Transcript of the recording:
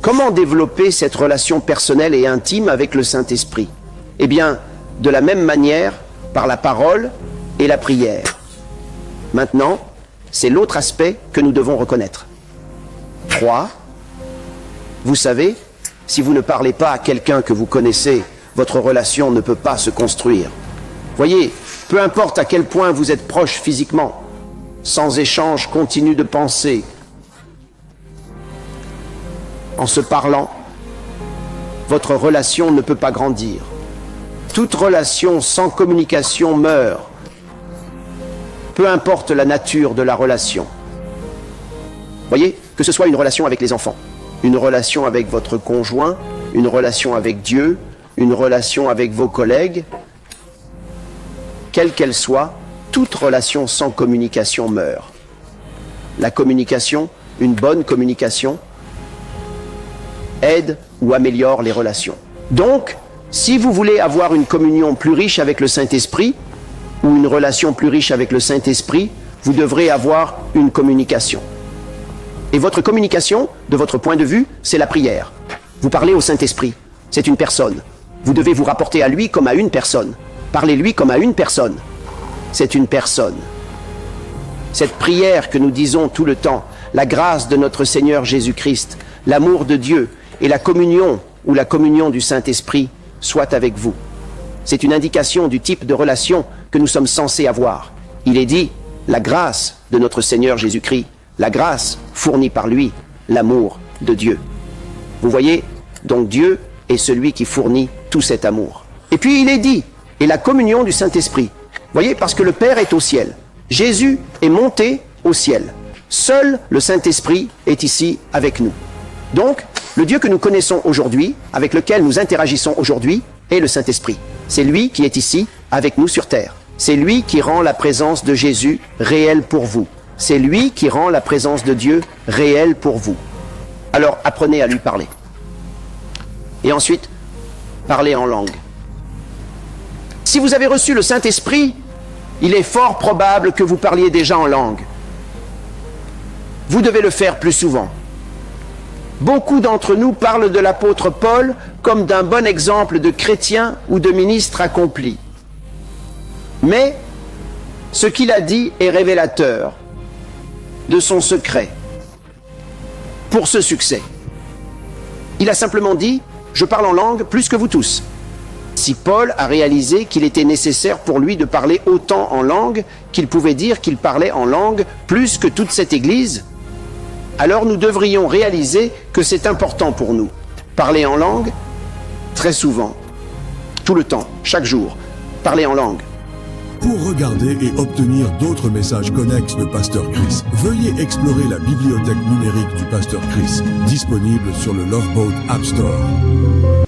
Comment développer cette relation personnelle et intime avec le Saint-Esprit? Eh bien, de la même manière, par la parole et la prière. Maintenant, c'est l'autre aspect que nous devons reconnaître. 3. Vous savez, si vous ne parlez pas à quelqu'un que vous connaissez, votre relation ne peut pas se construire. Voyez, peu importe à quel point vous êtes proches physiquement, sans échange continu de pensée, en se parlant, votre relation ne peut pas grandir. Toute relation sans communication meurt, peu importe la nature de la relation. Voyez, que ce soit une relation avec les enfants, une relation avec votre conjoint, une relation avec Dieu, une relation avec vos collègues, quelle qu'elle soit, toute relation sans communication meurt. La communication, une bonne communication, aide ou améliore les relations. Donc, si vous voulez avoir une communion plus riche avec le Saint-Esprit, ou une relation plus riche avec le Saint-Esprit, vous devrez avoir une communication. Et votre communication, de votre point de vue, c'est la prière. Vous parlez au Saint-Esprit, c'est une personne. Vous devez vous rapporter à lui comme à une personne. Parlez-lui comme à une personne. C'est une personne. Cette prière que nous disons tout le temps, la grâce de notre Seigneur Jésus-Christ, l'amour de Dieu et la communion ou la communion du Saint-Esprit soit avec vous. C'est une indication du type de relation que nous sommes censés avoir. Il est dit, la grâce de notre Seigneur Jésus-Christ, la grâce fournie par lui, l'amour de Dieu. Vous voyez, donc Dieu est celui qui fournit tout cet amour. Et puis il est dit, et la communion du Saint-Esprit. Voyez, parce que le Père est au ciel. Jésus est monté au ciel. Seul le Saint-Esprit est ici avec nous. Donc, le Dieu que nous connaissons aujourd'hui, avec lequel nous interagissons aujourd'hui, est le Saint-Esprit. C'est lui qui est ici, avec nous sur terre. C'est lui qui rend la présence de Jésus réelle pour vous. C'est lui qui rend la présence de Dieu réelle pour vous. Alors, apprenez à lui parler. Et ensuite, parlez en langue. Si vous avez reçu le Saint-Esprit, il est fort probable que vous parliez déjà en langue. Vous devez le faire plus souvent. Beaucoup d'entre nous parlent de l'apôtre Paul comme d'un bon exemple de chrétien ou de ministre accompli. Mais ce qu'il a dit est révélateur de son secret pour ce succès. Il a simplement dit « Je parle en langue plus que vous tous ». Si Paul a réalisé qu'il était nécessaire pour lui de parler autant en langue qu'il pouvait dire qu'il parlait en langue plus que toute cette Église, alors nous devrions réaliser que c'est important pour nous. Parler en langue, très souvent, tout le temps, chaque jour, parler en langue. Pour regarder et obtenir d'autres messages connexes de Pasteur Chris, veuillez explorer la bibliothèque numérique du Pasteur Chris, disponible sur le Loveboat App Store.